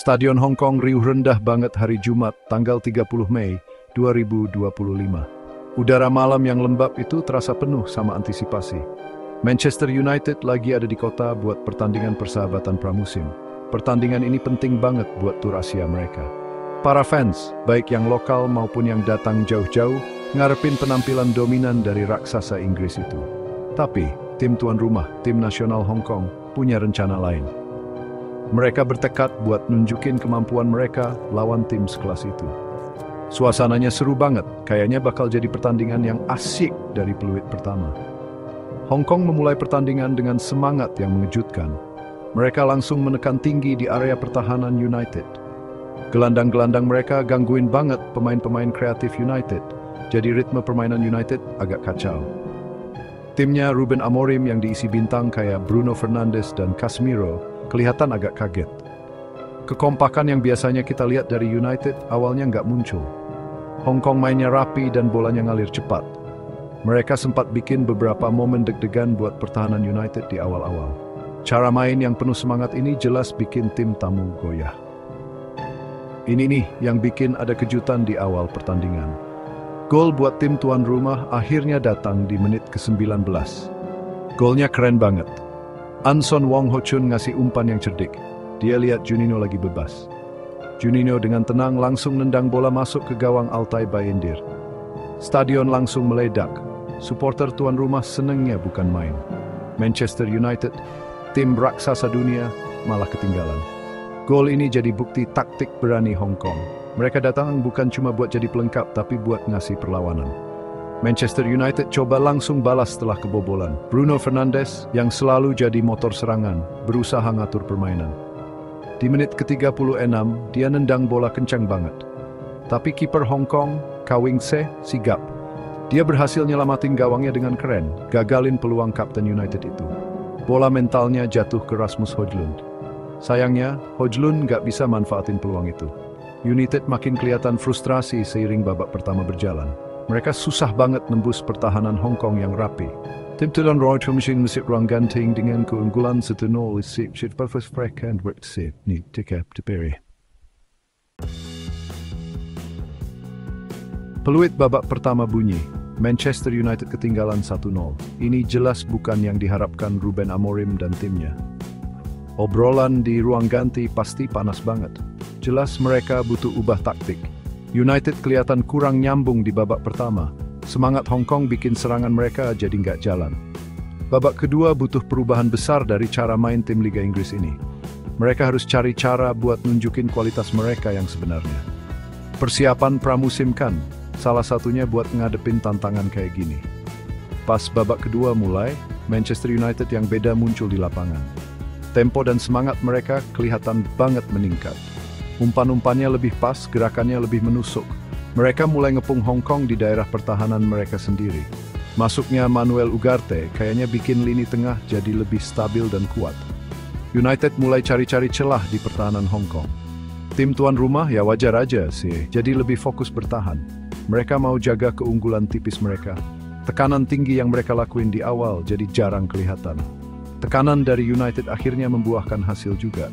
Stadion Hong Kong riuh rendah banget hari Jumat, tanggal 30 Mei 2025. Udara malam yang lembab itu terasa penuh sama antisipasi. Manchester United lagi ada di kota buat pertandingan persahabatan pramusim. Pertandingan ini penting banget buat tur Asia mereka. Para fans, baik yang lokal maupun yang datang jauh-jauh, ngarepin penampilan dominan dari raksasa Inggris itu. Tapi, tim tuan rumah, tim nasional Hong Kong, punya rencana lain. Mereka bertekad buat nunjukin kemampuan mereka lawan tim sekelas itu. Suasananya seru banget, kayaknya bakal jadi pertandingan yang asyik dari peluit pertama. Hong Kong memulai pertandingan dengan semangat yang mengejutkan. Mereka langsung menekan tinggi di area pertahanan United. Gelandang-gelandang mereka gangguin banget pemain-pemain kreatif United, jadi ritme permainan United agak kacau. Timnya Ruben Amorim yang diisi bintang kayak Bruno Fernandes dan Casemiro kelihatan agak kaget. Kekompakan yang biasanya kita lihat dari United awalnya nggak muncul. Hong Kong mainnya rapi dan bolanya ngalir cepat. Mereka sempat bikin beberapa momen deg-degan buat pertahanan United di awal-awal. Cara main yang penuh semangat ini jelas bikin tim tamu goyah. Ini nih yang bikin ada kejutan di awal pertandingan. Gol buat tim tuan rumah akhirnya datang di menit ke-19. Golnya keren banget. An Son Wong Ho Chun ngasih umpan yang cerdik. Dia lihat Juninho lagi bebas. Juninho dengan tenang langsung nendang bola masuk ke gawang Altay Bayindir. Stadion langsung meledak. Supporter tuan rumah senengnya bukan main. Manchester United, tim raksasa dunia, malah ketinggalan. Gol ini jadi bukti taktik berani Hong Kong. Mereka datang bukan cuma buat jadi pelengkap, tapi buat ngasih perlawanan. Manchester United coba langsung balas setelah kebobolan. Bruno Fernandes, yang selalu jadi motor serangan, berusaha ngatur permainan. Di menit ke-36, dia nendang bola kencang banget. Tapi kiper Hong Kong, Kah Wing-se, sigap. Dia berhasil nyelamatin gawangnya dengan keren, gagalin peluang kapten United itu. Bola mentalnya jatuh ke Rasmus Højlund. Sayangnya, Højlund nggak bisa manfaatin peluang itu. United makin kelihatan frustrasi seiring babak pertama berjalan. Mereka susah banget nembus pertahanan Hong Kong yang rapi. Tim tuan Roy Tumsing masih ruang ganting dengan keunggulan 1-0 isip Perfect Freck and Wexip ni tikap teperi. Peluit babak pertama bunyi, Manchester United ketinggalan 1-0. Ini jelas bukan yang diharapkan Ruben Amorim dan timnya. Obrolan di ruang ganti pasti panas banget. Jelas mereka butuh ubah taktik. United kelihatan kurang nyambung di babak pertama. Semangat Hong Kong bikin serangan mereka jadi nggak jalan. Babak kedua butuh perubahan besar dari cara main tim Liga Inggris ini. Mereka harus cari cara buat nunjukin kualitas mereka yang sebenarnya. Persiapan pramusim kan, salah satunya buat ngadepin tantangan kayak gini. Pas babak kedua mulai, Manchester United yang beda muncul di lapangan. Tempo dan semangat mereka kelihatan banget meningkat. Umpan-umpannya lebih pas, gerakannya lebih menusuk. Mereka mulai ngepung Hong Kong di daerah pertahanan mereka sendiri. Masuknya Manuel Ugarte kayaknya bikin lini tengah jadi lebih stabil dan kuat. United mulai cari-cari celah di pertahanan Hong Kong. Tim tuan rumah ya wajar aja sih, jadi lebih fokus bertahan. Mereka mau jaga keunggulan tipis mereka. Tekanan tinggi yang mereka lakuin di awal jadi jarang kelihatan. Tekanan dari United akhirnya membuahkan hasil juga.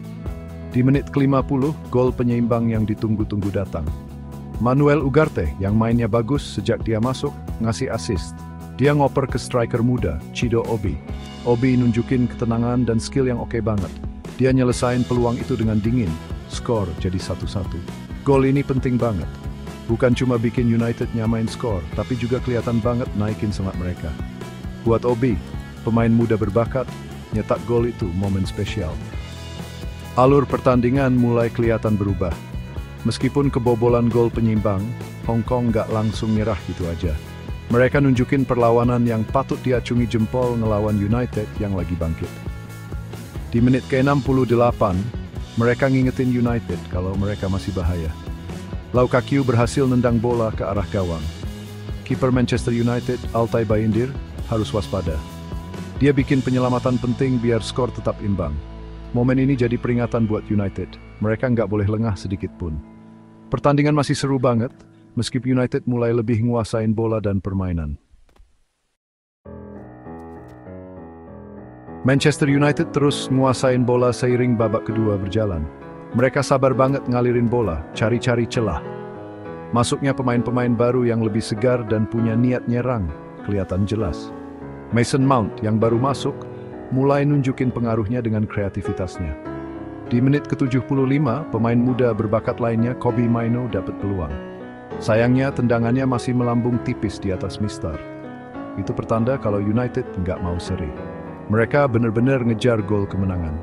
Di menit ke-50, gol penyeimbang yang ditunggu-tunggu datang. Manuel Ugarte yang mainnya bagus sejak dia masuk, ngasih assist. Dia ngoper ke striker muda, Chido Obi. Obi nunjukin ketenangan dan skill yang oke banget. Dia nyelesain peluang itu dengan dingin. Skor jadi 1-1. Gol ini penting banget. Bukan cuma bikin United nyamain skor, tapi juga kelihatan banget naikin semangat mereka. Buat Obi, pemain muda berbakat, nyetak gol itu momen spesial. Alur pertandingan mulai kelihatan berubah. Meskipun kebobolan gol penyeimbang, Hong Kong nggak langsung nyerah gitu aja. Mereka nunjukin perlawanan yang patut diacungi jempol ngelawan United yang lagi bangkit. Di menit ke-68, mereka ngingetin United kalau mereka masih bahaya. Lau Kah-kiu berhasil nendang bola ke arah gawang. Kiper Manchester United, Altay Bayindir, harus waspada. Dia bikin penyelamatan penting biar skor tetap imbang. Momen ini jadi peringatan buat United. Mereka nggak boleh lengah sedikit pun. Pertandingan masih seru banget, meskipun United mulai lebih nguasain bola dan permainan. Manchester United terus nguasain bola seiring babak kedua berjalan. Mereka sabar banget ngalirin bola, cari-cari celah. Masuknya pemain-pemain baru yang lebih segar dan punya niat nyerang, kelihatan jelas. Mason Mount yang baru masuk, mulai nunjukin pengaruhnya dengan kreativitasnya. Di menit ke-75, pemain muda berbakat lainnya, Kobbie Mainoo, dapat peluang. Sayangnya, tendangannya masih melambung tipis di atas mistar. Itu pertanda kalau United nggak mau seri. Mereka benar-benar ngejar gol kemenangan.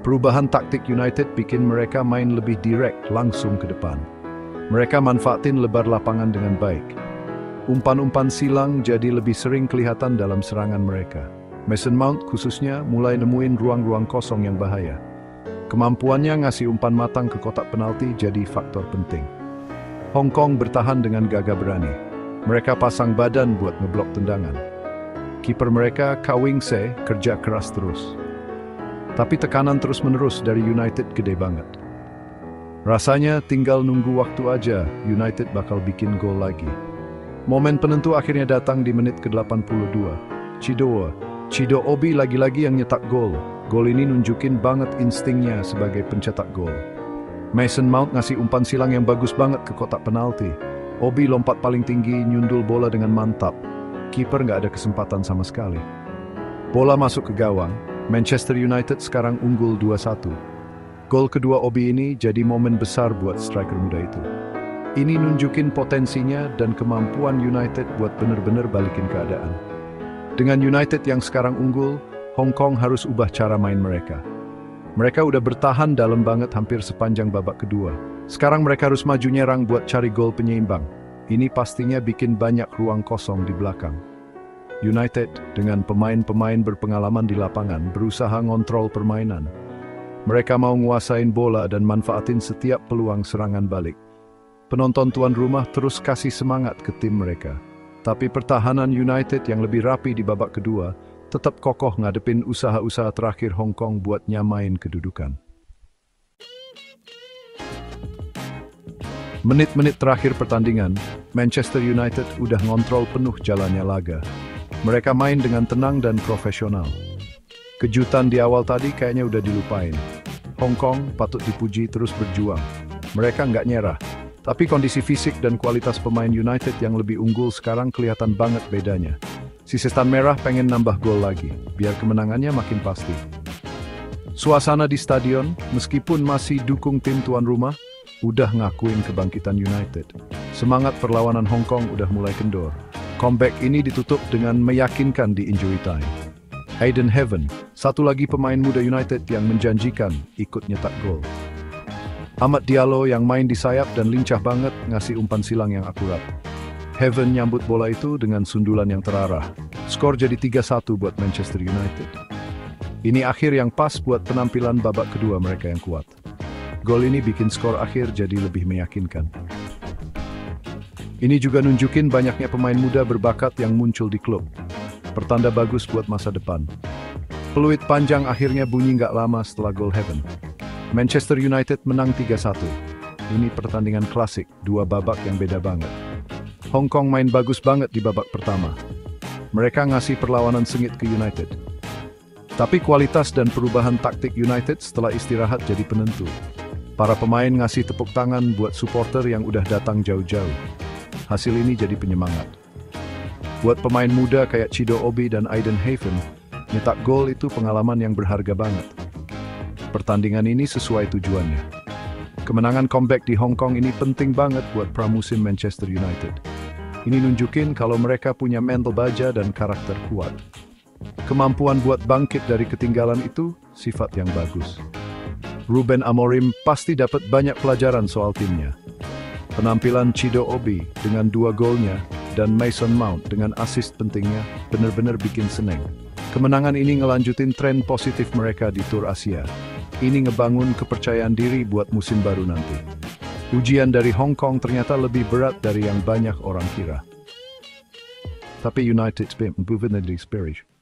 Perubahan taktik United bikin mereka main lebih direct, langsung ke depan. Mereka manfaatin lebar lapangan dengan baik. Umpan-umpan silang jadi lebih sering kelihatan dalam serangan mereka. Mason Mount khususnya mulai nemuin ruang-ruang kosong yang bahaya. Kemampuannya ngasih umpan matang ke kotak penalti jadi faktor penting. Hong Kong bertahan dengan gagah berani. Mereka pasang badan buat ngeblok tendangan. Kiper mereka, Kah Wing-se, kerja keras terus. Tapi tekanan terus-menerus dari United gede banget. Rasanya tinggal nunggu waktu aja, United bakal bikin gol lagi. Momen penentu akhirnya datang di menit ke-82. Chido Obi lagi-lagi yang nyetak gol. Gol ini nunjukin banget instingnya sebagai pencetak gol. Mason Mount ngasih umpan silang yang bagus banget ke kotak penalti. Obi lompat paling tinggi, nyundul bola dengan mantap. Kiper nggak ada kesempatan sama sekali. Bola masuk ke gawang, Manchester United sekarang unggul 2-1. Gol kedua Obi ini jadi momen besar buat striker muda itu. Ini nunjukin potensinya dan kemampuan United buat bener-bener balikin keadaan. Dengan United yang sekarang unggul, Hong Kong harus ubah cara main mereka. Mereka udah bertahan dalam banget hampir sepanjang babak kedua. Sekarang mereka harus maju nyerang buat cari gol penyeimbang. Ini pastinya bikin banyak ruang kosong di belakang. United dengan pemain-pemain berpengalaman di lapangan berusaha ngontrol permainan. Mereka mau nguasain bola dan manfaatin setiap peluang serangan balik. Penonton tuan rumah terus kasih semangat ke tim mereka. Tapi pertahanan United yang lebih rapi di babak kedua tetap kokoh ngadepin usaha-usaha terakhir Hong Kong buat nyamain kedudukan. Menit-menit terakhir pertandingan, Manchester United udah ngontrol penuh jalannya laga. Mereka main dengan tenang dan profesional. Kejutan di awal tadi kayaknya udah dilupain. Hong Kong patut dipuji terus berjuang. Mereka nggak nyerah. Tapi kondisi fisik dan kualitas pemain United yang lebih unggul sekarang kelihatan banget bedanya. Si Setan Merah pengen nambah gol lagi, biar kemenangannya makin pasti. Suasana di stadion, meskipun masih dukung tim tuan rumah, udah ngakuin kebangkitan United. Semangat perlawanan Hong Kong udah mulai kendor. Comeback ini ditutup dengan meyakinkan di injury time. Aiden Heaven, satu lagi pemain muda United yang menjanjikan, ikut nyetak gol. Amad Diallo yang main di sayap dan lincah banget ngasih umpan silang yang akurat. Heaven nyambut bola itu dengan sundulan yang terarah. Skor jadi 3-1 buat Manchester United. Ini akhir yang pas buat penampilan babak kedua mereka yang kuat. Gol ini bikin skor akhir jadi lebih meyakinkan. Ini juga nunjukin banyaknya pemain muda berbakat yang muncul di klub. Pertanda bagus buat masa depan. Peluit panjang akhirnya bunyi nggak lama setelah gol Heaven. Manchester United menang 3-1. Ini pertandingan klasik, dua babak yang beda banget. Hong Kong main bagus banget di babak pertama. Mereka ngasih perlawanan sengit ke United. Tapi kualitas dan perubahan taktik United setelah istirahat jadi penentu. Para pemain ngasih tepuk tangan buat supporter yang udah datang jauh-jauh. Hasil ini jadi penyemangat. Buat pemain muda kayak Chido Obi dan Aiden Heaven, nyetak gol itu pengalaman yang berharga banget. Pertandingan ini sesuai tujuannya. Kemenangan comeback di Hong Kong ini penting banget buat pramusim Manchester United. Ini nunjukin kalau mereka punya mental baja dan karakter kuat. Kemampuan buat bangkit dari ketinggalan itu sifat yang bagus. Ruben Amorim pasti dapat banyak pelajaran soal timnya. Penampilan Chido Obi dengan 2 golnya dan Mason Mount dengan assist pentingnya benar-benar bikin seneng. Kemenangan ini ngelanjutin tren positif mereka di Tour Asia. Ini ngebangun kepercayaan diri buat musim baru nanti. Ujian dari Hong Kong ternyata lebih berat dari yang banyak orang kira. Tapi United spirit.